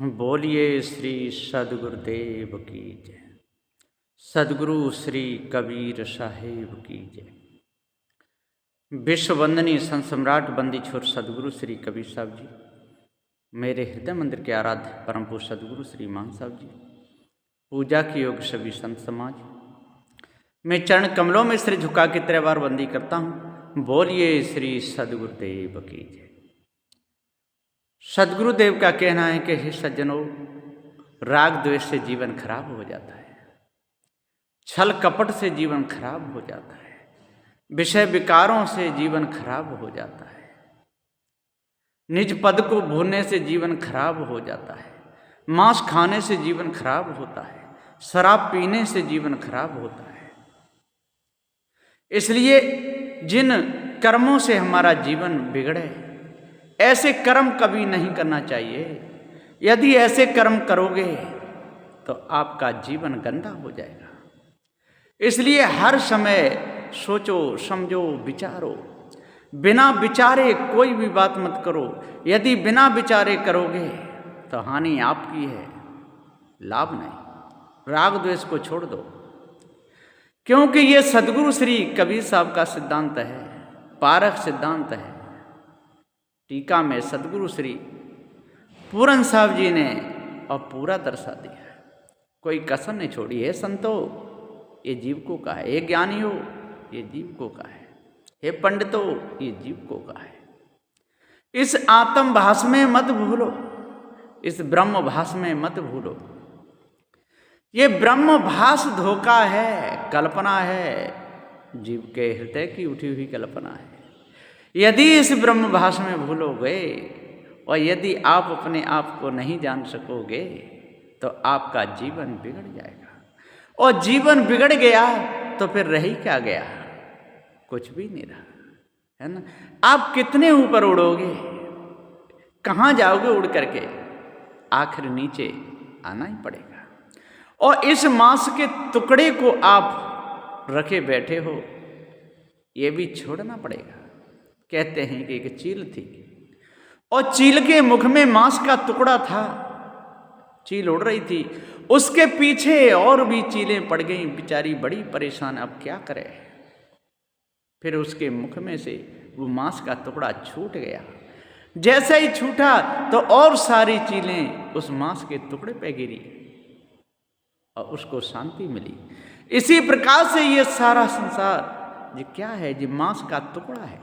बोलिए श्री सदगुरुदेव की जय। सदगुरु श्री कबीर साहेब की जय। विश्ववंदनीय संत सम्राट बंदी छोर सदगुरु श्री कबीर साहब जी, मेरे हृदय मंदिर के आराध्य परम पूज्य सदगुरु श्री मान साहब जी, पूजा की योग सभी संत समाज, मैं चरण कमलों में सिर झुका के 3 बार बंदी करता हूँ। बोलिए श्री सदगुरुदेव की जय। सदगुरुदेव का कहना है कि हे सज्जनों, राग द्वेष से जीवन खराब हो जाता है, छल कपट से जीवन खराब हो जाता है, विषय विकारों से जीवन खराब हो जाता है, निज पद को भूलने से जीवन खराब हो जाता है, मांस खाने से जीवन खराब होता है, शराब पीने से जीवन खराब होता है। इसलिए जिन कर्मों से हमारा जीवन बिगड़े, ऐसे कर्म कभी नहीं करना चाहिए। यदि ऐसे कर्म करोगे तो आपका जीवन गंदा हो जाएगा। इसलिए हर समय सोचो, समझो, विचारो। बिना विचारे कोई भी बात मत करो। यदि बिना विचारे करोगे तो हानि आपकी है, लाभ नहीं। राग द्वेष को छोड़ दो, क्योंकि ये सदगुरु श्री कबीर साहब का सिद्धांत है, पारख सिद्धांत है। टीका में सदगुरु श्री पूरन साहब जी ने और पूरा दर्शा दिया, कोई कसर नहीं छोड़ी है। संतो, ये जीवकों का है। ये ज्ञानी हो, ये जीवकों का है। हे पंडितो, ये जीवकों का है। इस आत्म भास में मत भूलो, इस ब्रह्म भास में मत भूलो। ये ब्रह्म भास धोखा है, कल्पना है, जीव के हृदय की उठी हुई कल्पना है। यदि इस ब्रह्म भास में भूलोगे और यदि आप अपने आप को नहीं जान सकोगे तो आपका जीवन बिगड़ जाएगा। और जीवन बिगड़ गया तो फिर रह ही क्या गया? कुछ भी नहीं रहा, है ना। आप कितने ऊपर उड़ोगे, कहाँ जाओगे उड़ करके? आखिर नीचे आना ही पड़ेगा। और इस मांस के टुकड़े को आप रखे बैठे हो, ये भी छोड़ना पड़ेगा। कहते हैं कि एक चील थी और चील के मुख में मांस का टुकड़ा था। चील उड़ रही थी, उसके पीछे और भी चीलें पड़ गईं। बेचारी बड़ी परेशान, अब क्या करे। फिर उसके मुख में से वो मांस का टुकड़ा छूट गया। जैसे ही छूटा तो और सारी चीलें उस मांस के टुकड़े पे गिरी और उसको शांति मिली। इसी प्रकार से ये सारा संसार ये क्या है? ये मांस का टुकड़ा है।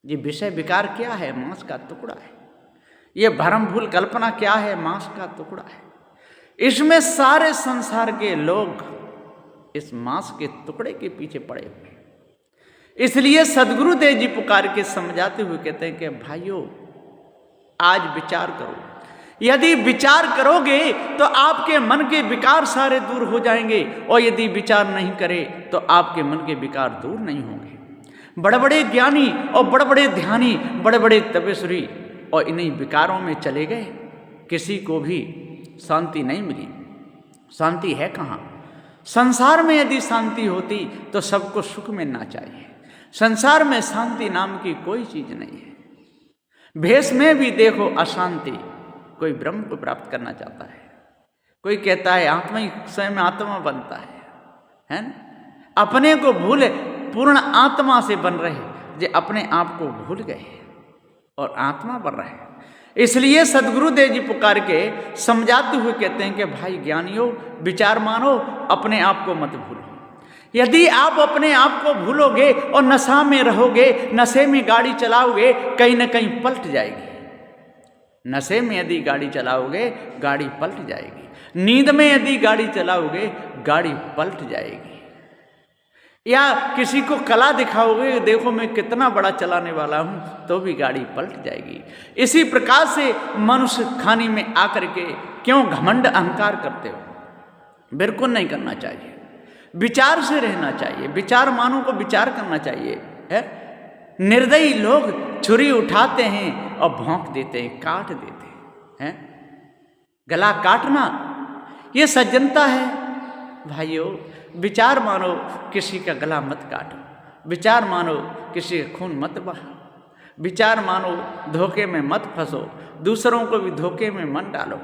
ये विषय विकार क्या है? मांस का टुकड़ा है। ये भ्रम भूल कल्पना क्या है? मांस का टुकड़ा है। इसमें सारे संसार के लोग इस मांस के टुकड़े के पीछे पड़े हुए। इसलिए सदगुरुदेव जी पुकार के समझाते हुए कहते हैं कि भाइयों, आज विचार करो। यदि विचार करोगे तो आपके मन के विकार सारे दूर हो जाएंगे, और यदि विचार नहीं करे तो आपके मन के विकार दूर नहीं होंगे। बड़े बड़े ज्ञानी और बड़े बड़े ध्यानी, बड़े बड़े तपस्वी और इन्हीं विकारों में चले गए, किसी को भी शांति नहीं मिली। शांति है कहाँ? संसार में यदि शांति होती तो सबको सुख मिलना चाहिए। संसार में शांति नाम की कोई चीज नहीं है। भेष में भी देखो अशांति। कोई ब्रह्म को प्राप्त करना चाहता है, कोई कहता है आत्मा ही स्वयं आत्मा बनता है ना। अपने को भूले, पूर्ण आत्मा से बन रहे, जो अपने आप को भूल गए और आत्मा बन रहे। इसलिए सदगुरुदेव जी पुकार के समझाते हुए कहते हैं कि भाई ज्ञानियों, विचार मानो, अपने आप को मत भूलो। यदि आप अपने आप को भूलोगे और नशा में रहोगे, नशे में गाड़ी चलाओगे, कहीं ना कहीं पलट जाएगी। नशे में यदि गाड़ी चलाओगे, गाड़ी पलट जाएगी। नींद में यदि गाड़ी चलाओगे, गाड़ी पलट जाएगी। या किसी को कला दिखाओगे, देखो मैं कितना बड़ा चलाने वाला हूँ, तो भी गाड़ी पलट जाएगी। इसी प्रकार से मनुष्य खाने में आकर के क्यों घमंड अहंकार करते हो? बिल्कुल नहीं करना चाहिए। विचार से रहना चाहिए। विचार मानो को विचार करना चाहिए, है। निर्दयी लोग छुरी उठाते हैं और भौंक देते हैं, काट देते हैं। गला काटना ये सज्जनता है। भाइयों, विचार मानो, किसी का गला मत काटो। विचार मानो, किसी का खून मत बहाओ। विचार मानो, धोखे में मत फंसो। दूसरों को भी धोखे में मत डालो।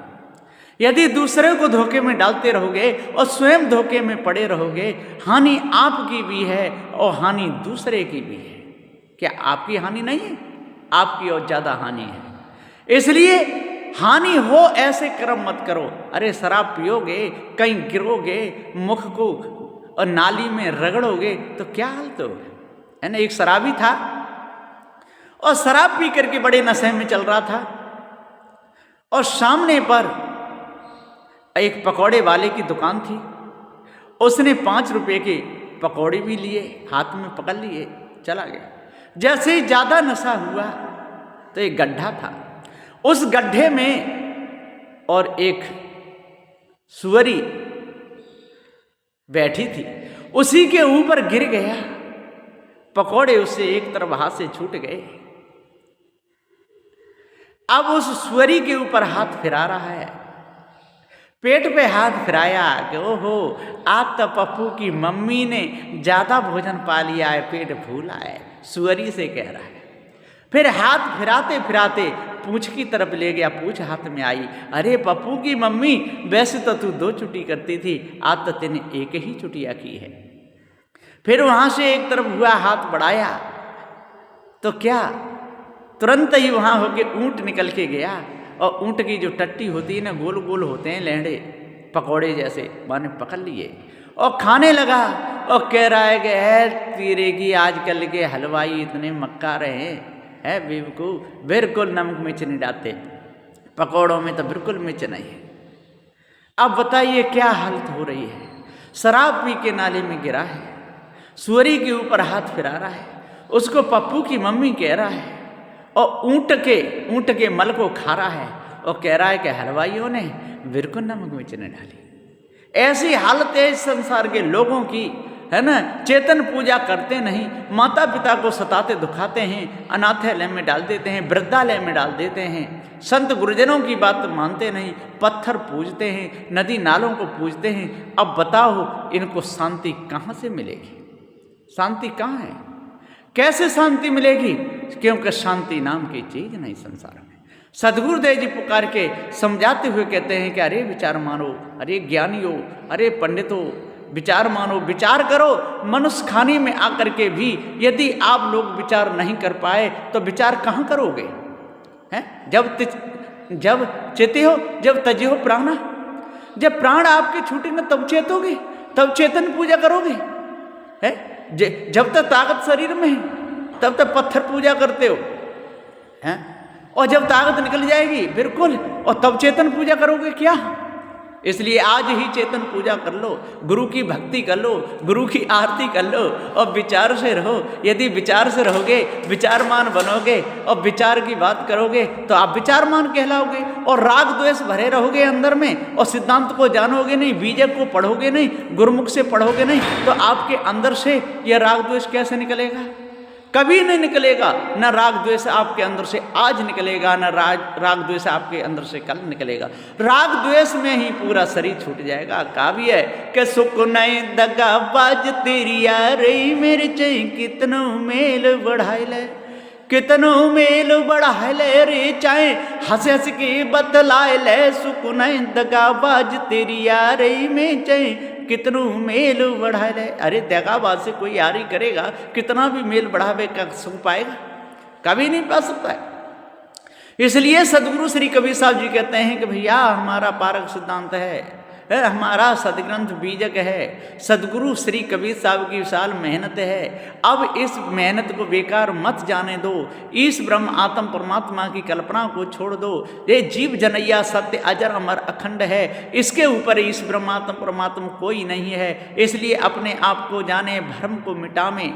यदि दूसरे को धोखे में डालते रहोगे और स्वयं धोखे में पड़े रहोगे, हानि आपकी भी है और हानि दूसरे की भी है। क्या आपकी हानि नहीं है? आपकी और ज़्यादा हानि है। इसलिए हानि हो ऐसे कर्म मत करो। अरे शराब पियोगे, कहीं गिरोगे, मुख को और नाली में रगड़ोगे तो क्या हाल तो है ना। एक शराबी था और शराब पी करके बड़े नशे में चल रहा था और सामने पर एक पकौड़े वाले की दुकान थी। उसने 5 रुपए के पकौड़े भी लिए, हाथ में पकड़ लिए, चला गया। जैसे ही ज़्यादा नशा हुआ तो एक गड्ढा था, उस गड्ढे में और एक सुअरी बैठी थी, उसी के ऊपर गिर गया। पकौड़े उससे एक तरफ हाथ से छूट गए। अब उस सुअरी के ऊपर हाथ फिरा रहा है, पेट पे हाथ फिराया कि ओहो आज तो पप्पू की मम्मी ने ज़्यादा भोजन पा लिया है, पेट फूला है, सुअरी से कह रहा है। फिर हाथ फिराते फिराते पूंछ की तरफ ले गया, पूंछ हाथ में आई। अरे पप्पू की मम्मी, वैसे तो तू 2 चुटी करती थी, आज तो तूने एक ही चुटिया की है। फिर वहाँ से एक तरफ हुआ, हाथ बढ़ाया तो क्या तुरंत ही वहाँ होके ऊँट निकल के गया और ऊँट की जो टट्टी होती है ना, गोल गोल होते हैं लेंड़े, पकौड़े जैसे, माने पकड़ लिए और खाने लगा और कह रहा है कि है तेरे की आजकल के हलवाई इतने मक्का रहे हैं बेवकूफ़, बिल्कुल नमक मिर्च नहीं डालते पकौड़ों में, तो बिल्कुल मिर्च नहीं है। अब बताइए क्या हालत हो रही है। शराब पी के नाले में गिरा है, सुअरी के ऊपर हाथ फिरा रहा है, उसको पप्पू की मम्मी कह रहा है और ऊँट के मल को खा रहा है और कह रहा है कि हलवाइयों ने बिल्कुल नमक मिर्च नहीं डाली। ऐसी हालत है इस संसार के लोगों की, है ना। चेतन पूजा करते नहीं, माता पिता को सताते दुखाते हैं, अनाथालय में डाल देते हैं, वृद्धालय में डाल देते हैं, संत गुरुजनों की बात मानते नहीं, पत्थर पूजते हैं, नदी नालों को पूजते हैं। अब बताओ इनको शांति कहाँ से मिलेगी? शांति कहाँ है? कैसे शांति मिलेगी? क्योंकि शांति नाम की चीज नहीं संसार में। सदगुरुदेव जी पुकार के समझाते हुए कहते हैं कि अरे विचार मानो, अरे ज्ञानियों, अरे पंडितों, विचार मानो, विचार करो। मनुष्य खाने में आकर के भी यदि आप लोग विचार नहीं कर पाए तो विचार कहाँ करोगे? हैं? जब चेते हो, जब तजे हो प्राणा, जब प्राण आपके छूटेंगे तब चेतोगे, तब चेतन पूजा करोगे। है जब तक ताकत शरीर में है तब तक पत्थर पूजा करते हो, हैं? और जब ताकत निकल जाएगी बिल्कुल, और तब चेतन पूजा करोगे क्या? इसलिए आज ही चेतन पूजा कर लो, गुरु की भक्ति कर लो, गुरु की आरती कर लो और विचार से रहो। यदि विचार से रहोगे, विचारमान बनोगे और विचार की बात करोगे तो आप विचारमान कहलाओगे। और राग द्वेष भरे रहोगे अंदर में और सिद्धांत को जानोगे नहीं, बीजक को पढ़ोगे नहीं, गुरुमुख से पढ़ोगे नहीं, तो आपके अंदर से यह राग द्वेष कैसे निकलेगा? कभी नहीं निकलेगा। न राग द्वेष आपके अंदर से आज निकलेगा, न राग द्वेष आपके अंदर से कल निकलेगा। राग द्वेष में ही पूरा शरीर छूट जाएगा। काव्य है कि सुख नहीं दगाबाज तेरी यारी मेरे चाहे कितनो मेल बढ़ाए ले, कितनो मेल बढ़ाए ले रे, चाहे हंस हंस के बतलाए ले। सुख नहीं दगाबाज तेरी यारी में चाहे कितनो मेल बढ़ा ले। अरे दगाबाज से कोई यारी करेगा, कितना भी मेल बढ़ावे का सुख पाएगा? कभी नहीं पा सकता है। इसलिए सदगुरु श्री कबीर साहब जी कहते हैं कि भैया हमारा पारक सिद्धांत है, हमारा सदग्रंथ बीजक है, सदगुरु श्री कबीर साहब की विशाल मेहनत है। अब इस मेहनत को बेकार मत जाने दो, इस ब्रह्म आत्म परमात्मा की कल्पना को छोड़ दो। ये जीव जनैया सत्य अजर अमर अखंड है, इसके ऊपर इस ब्रह्मात्म परमात्मा कोई नहीं है। इसलिए अपने आप को जाने, भ्रम को मिटावे।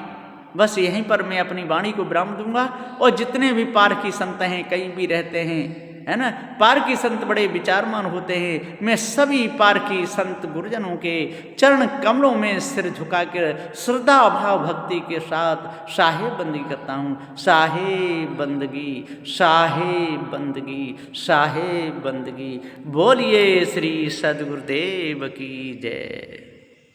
बस यहीं पर मैं अपनी वाणी को विराम दूंगा। और जितने भी पारखी संत हैं, कहीं भी रहते हैं, है ना, पारखी संत बड़े विचारमान होते हैं। मैं सभी पारखी संत गुरुजनों के चरण कमलों में सिर झुका कर श्रद्धा भाव भक्ति के साथ शाहे बंदगी करता हूँ। शाहे बंदगी, शाहे बंदगी, शाहे बंदगी। बोलिए श्री सदगुरुदेव की जय।